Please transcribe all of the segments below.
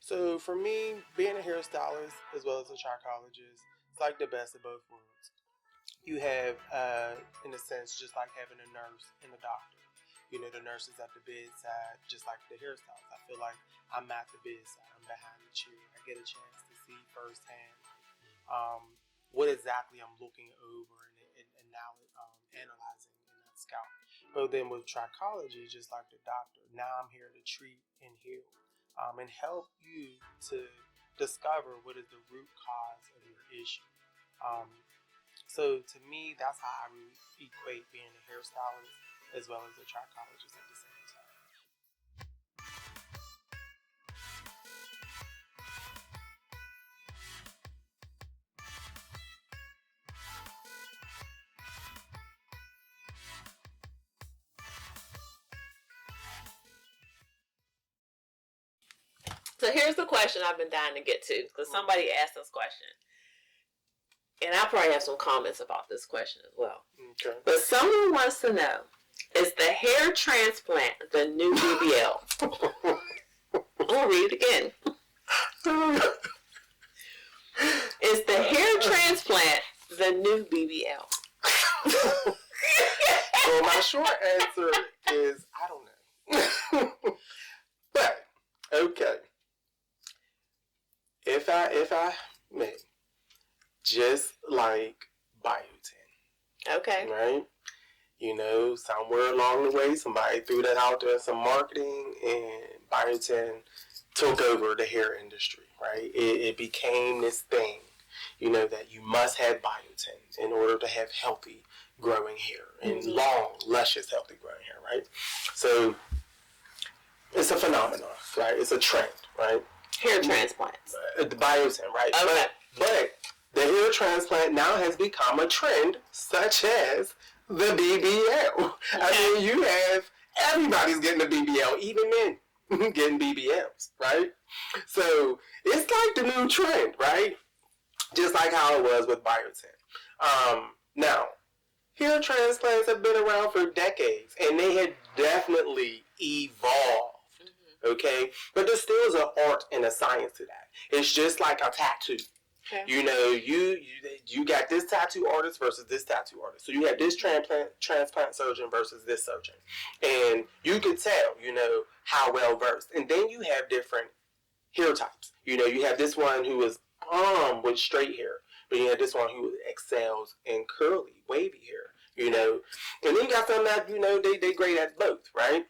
So for me, being a hairstylist as well as a trichologist, it's like the best of both worlds. You have, in a sense, just like having a nurse and a doctor. You know, the nurse is at the bedside, just like the hairstylist. I feel like I'm at the bedside. I'm behind the chair. I get a chance to see firsthand um, what exactly I'm looking over and now analyzing in that scalp. But then with trichology, just like the doctor, now I'm here to treat and heal and help you to discover what is the root cause of your issue. Um, so to me, that's how I really equate being a hairstylist as well as a trichologist at the same time. So here's the question I've been dying to get to, because somebody asked this question. And I probably have some comments about this question as well. Okay. But someone wants to know, is the hair transplant the new BBL? I'm going to read it again. Is the hair transplant the new BBL? Well, my short answer is I don't know. But okay, if I may, just like biotin. Okay. Right? You know, somewhere along the way, somebody threw that out there in some marketing, and biotin took over the hair industry, right? It became this thing, you know, that you must have biotin in order to have healthy growing hair and long, luscious, healthy growing hair, right? So it's a phenomenon, right? It's a trend, right? Hair transplants. The biotin, right? Okay. But the hair transplant now has become a trend, such as the BBL. Okay. I mean, you have everybody's getting a BBL, even men getting BBLs, right? So it's like the new trend, right? Just like how it was with biotin. Now, hair transplants have been around for decades, and they had definitely evolved. Okay, but there still is an art and a science to that. It's just like a tattoo. Okay. You know, you got this tattoo artist versus this tattoo artist. So you have this transplant surgeon versus this surgeon, and you can tell, you know, how well versed. And then you have different hair types. You know, you have this one who is with straight hair, but you have this one who excels in curly, wavy hair. You know, and then you got some that, you know, they great at both, right?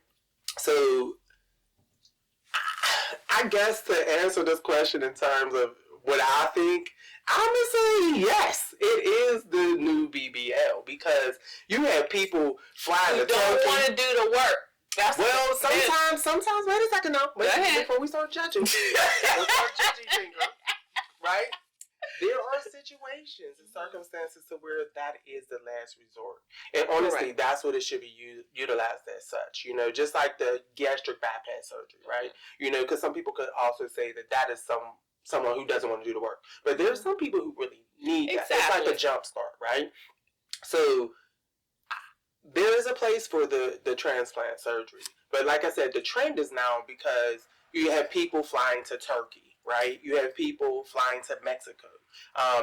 So I guess to answer this question in terms of what I think, I'm going to say yes, it is the new BBL, because you have people flying to Turkey. You don't want to do the work. Well, sometimes, wait a second now. Before we start judging. Right? There are situations and circumstances to where that is the last resort. And honestly, that's what it should be utilized as such. You know, just like the gastric bypass surgery, right? You know, because some people could also say that is someone who doesn't want to do the work. But there's some people who really need that. It's like a jump start, right? So there is a place for the transplant surgery. But like I said, the trend is now because you have people flying to Turkey, right? You have people flying to Mexico,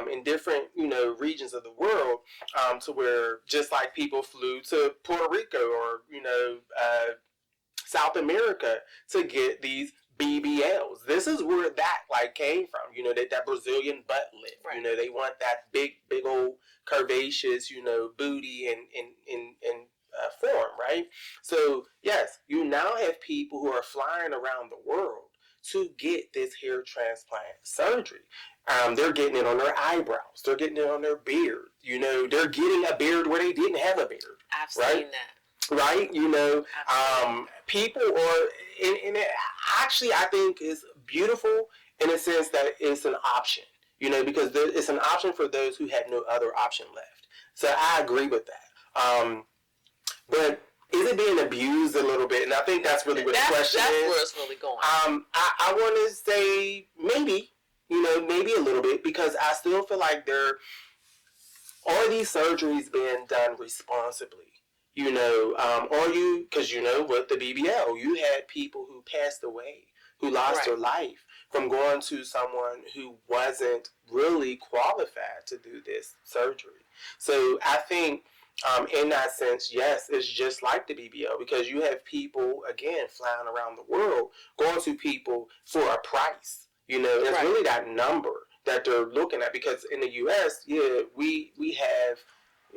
in different, you know, regions of the world, to where just like people flew to Puerto Rico or, you know, South America to get these BBLs. This is where that like came from, you know, that Brazilian butt lift. Right. You know, they want that big old curvaceous, you know, booty in form, right? So yes, you now have people who are flying around the world to get this hair transplant surgery. They're getting it on their eyebrows. They're getting it on their beard. You know, they're getting a beard where they didn't have a beard. I've seen that. Right? You know, people are, and it actually I think is beautiful in a sense that it's an option. You know, because it's an option for those who had no other option left. So I agree with that. But is it being abused a little bit? And I think that's really what the question is. That's where it's really going. I want to say maybe. maybe a little bit, because I still feel like are these surgeries being done responsibly? Because with the BBL, you had people who passed away, who lost their life from going to someone who wasn't really qualified to do this surgery. So I think, in that sense, yes, it's just like the BBL, because you have people, again, flying around the world, going to people for a price. It's really that number that they're looking at, because in the U.S., we have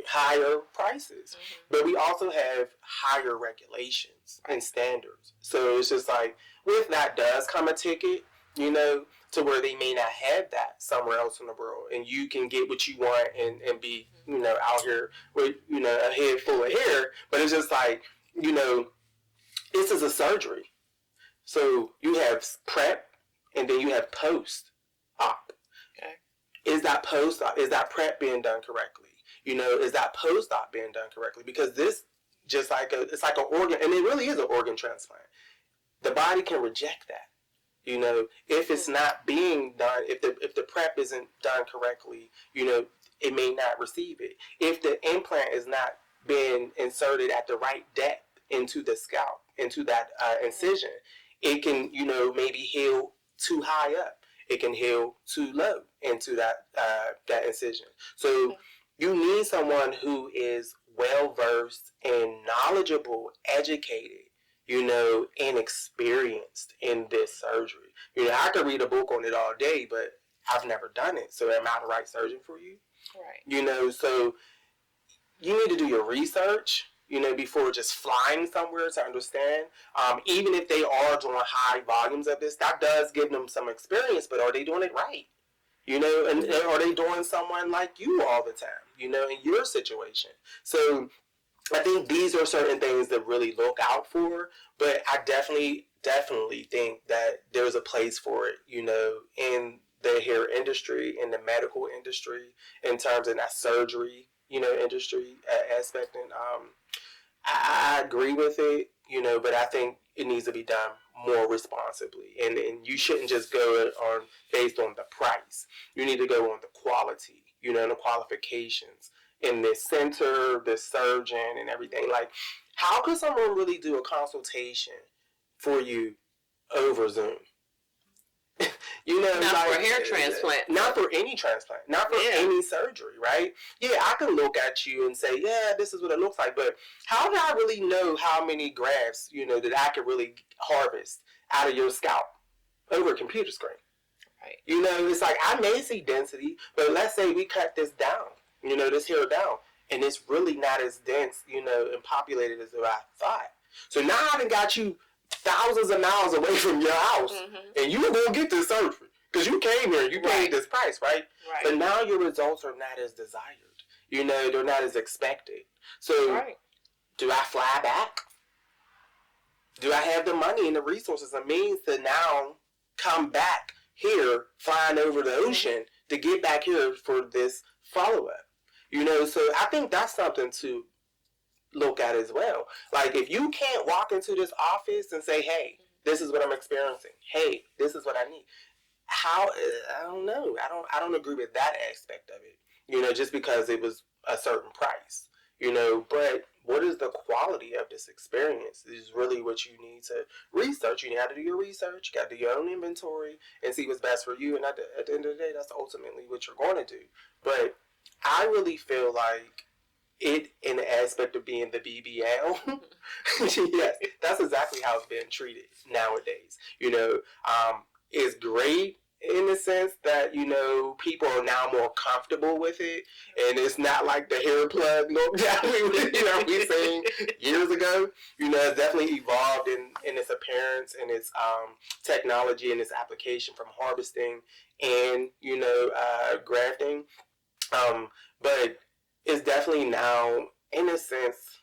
higher prices, but we also have higher regulations and standards. So it's just like, with that does come a ticket, to where they may not have that somewhere else in the world, and you can get what you want and be, out here with, a head full of hair. But it's just like, this is a surgery. So you have prep, and then you have post-op. Okay. Is that prep being done correctly? Is that post-op being done correctly? Because this, it's like an organ, and it really is an organ transplant. The body can reject that. If it's not being done, if the prep isn't done correctly, it may not receive it. If the implant is not being inserted at the right depth into the scalp, into that incision, it can, maybe heal too high up. It can heal too low into that incision. So you need someone who is well versed and knowledgeable, educated, and experienced in this surgery. I could read a book on it all day, but I've never done it. So am I the right surgeon for you? Right. So you need to do your research, before just flying somewhere to understand. Even if they are doing high volumes of this, that does give them some experience, but are they doing it right? And are they doing someone like you all the time, in your situation? So I think these are certain things to really look out for, but I definitely think that there's a place for it, in the hair industry, in the medical industry, in terms of that surgery, industry aspect. And I agree with it, but I think it needs to be done more responsibly. And you shouldn't just go based on the price. You need to go on the quality, and the qualifications in this center, the surgeon, and everything. Like, how could someone really do a consultation for you over Zoom? Not for hair transplant. Not for any transplant. Not for any surgery, right? Yeah, I can look at you and say, yeah, this is what it looks like. But how do I really know how many grafts, that I could really harvest out of your scalp over a computer screen? Right. It's like, I may see density, but let's say we cut this down, this hair down, and it's really not as dense, and populated as I thought. So now I done got you thousands of miles away from your house, and you gonna get this surgery because you came here, you paid this price, right? But now your results are not as desired. They're not as expected. So, do I fly back? Do I have the money and the resources and means to now come back here, flying over the ocean to get back here for this follow-up? So I think that's something to look at as well. Like, if you can't walk into this office and say, hey, this is what I'm experiencing. Hey, this is what I need. How? I don't know. I don't agree with that aspect of it. Just because it was a certain price. But what is the quality of this experience is really what you need to research. You have to do your research. You got to do your own inventory and see what's best for you. And at the end of the day, that's ultimately what you're going to do. But I really feel like it, in the aspect of being the BBL, yes, that's exactly how it's being treated nowadays. It's great in the sense that, people are now more comfortable with it, and it's not like the hair plug look that we seen years ago. It's definitely evolved in its appearance and its technology and its application from harvesting and, grafting. But it's definitely now, in a sense,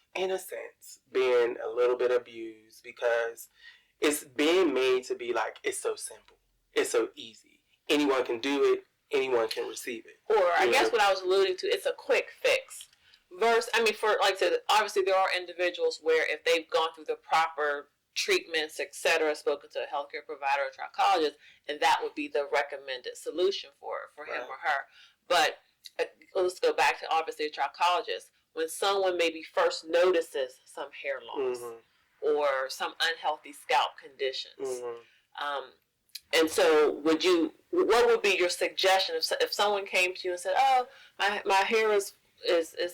being a little bit abused because it's being made to be like, it's so simple. It's so easy. Anyone can do it. Anyone can receive it. Or I guess what I was alluding to, it's a quick fix. Obviously there are individuals where if they've gone through the proper treatments, etc., spoken to a healthcare provider or trichologist, and that would be the recommended solution for him or her. But let's go back to obviously a trichologist. When someone maybe first notices some hair loss or some unhealthy scalp conditions, and so what would be your suggestion if someone came to you and said, "Oh, my hair is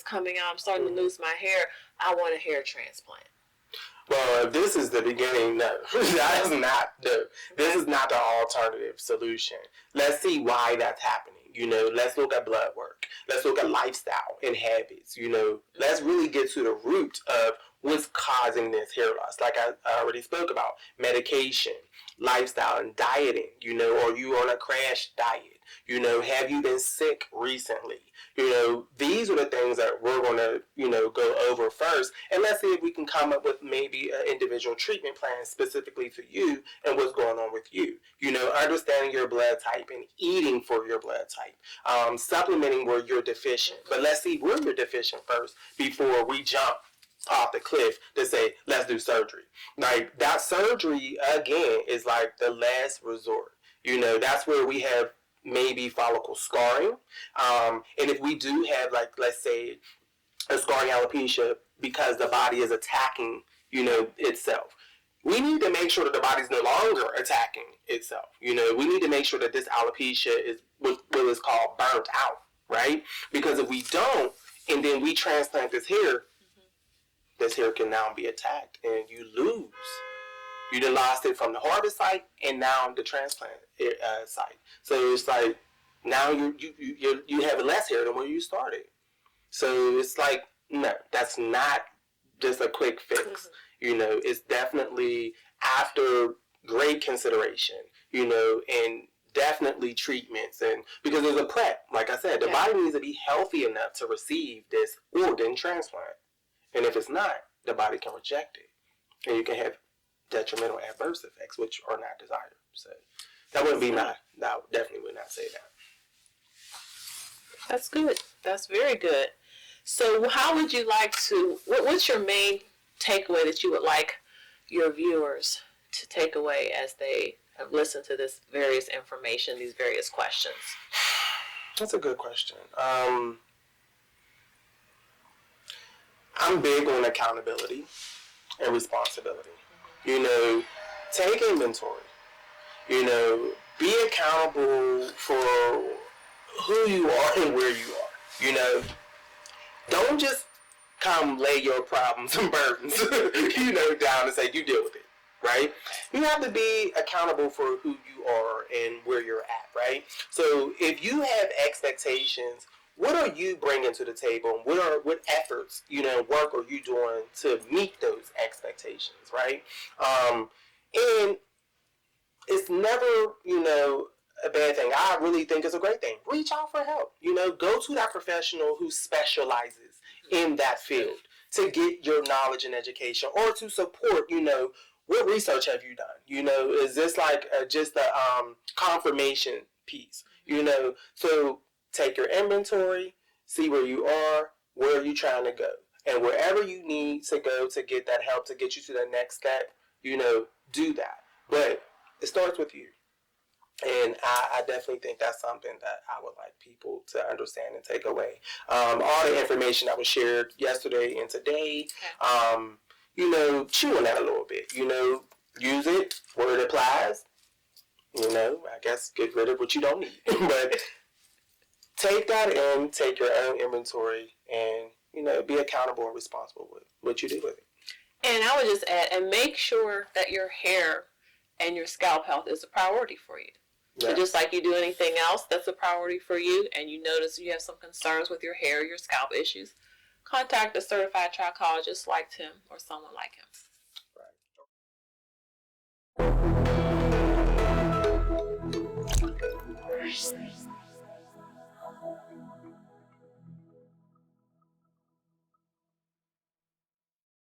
coming out. I'm starting to lose my hair. I want a hair transplant." Well, if this is the beginning, no. This is not the alternative solution. Let's see why that's happening. Let's look at blood work. Let's look at lifestyle and habits. Let's really get to the root of what's causing this hair loss. Like I already spoke about, medication, lifestyle, and dieting. Or you on a crash diet. Have you been sick recently? These are the things that we're going to, go over first. And let's see if we can come up with maybe an individual treatment plan specifically for you and what's going on with you. Understanding your blood type and eating for your blood type. Supplementing where you're deficient. But let's see where you're deficient first before we jump off the cliff to say, let's do surgery. Like, that surgery, again, is like the last resort. That's where we have maybe follicle scarring. And if we do have, like, let's say, a scarring alopecia because the body is attacking, itself, we need to make sure that the body's no longer attacking itself. We need to make sure that this alopecia is what is called burnt out, right? Because if we don't, and then we transplant this hair, this hair can now be attacked, and you lose. You done lost it from the harvest site and now the transplant site. So it's like now you have less hair than where you started. So it's like, no, that's not just a quick fix. It's definitely after great consideration, and definitely treatments, and because there's a prep. Like I said, the body needs to be healthy enough to receive this organ transplant. And if it's not, the body can reject it. And you can have detrimental adverse effects, which are not desired. So that wouldn't be I definitely would not say that. That's good. That's very good. So how would you like to, what's your main takeaway that you would like your viewers to take away as they have listened to this various information, these various questions? That's a good question. I'm big on accountability and responsibility. Take inventory. Be accountable for who you are and where you are. Don't just come lay your problems and burdens, down and say you deal with it, right? You have to be accountable for who you are and where you're at, right? So if you have expectations, what are you bringing to the table? What efforts, work are you doing to meet those expectations, right? And it's never, a bad thing. I really think it's a great thing. Reach out for help. Go to that professional who specializes in that field to get your knowledge and education, or to support, what research have you done? Is this like just a confirmation piece? So take your inventory, see where you are, where are you trying to go. And wherever you need to go to get that help, to get you to the next step, do that. But it starts with you. And I definitely think that's something that I would like people to understand and take away. All the information that was shared yesterday and today, chew on that a little bit. Use it where it applies. I guess get rid of what you don't need. But take that in, take your own inventory, and, be accountable and responsible with what you do with it. And I would just add, and make sure that your hair and your scalp health is a priority for you. Yeah. So just like you do anything else that's a priority for you, and you notice you have some concerns with your hair, your scalp issues, contact a certified trichologist like Tim or someone like him. Right.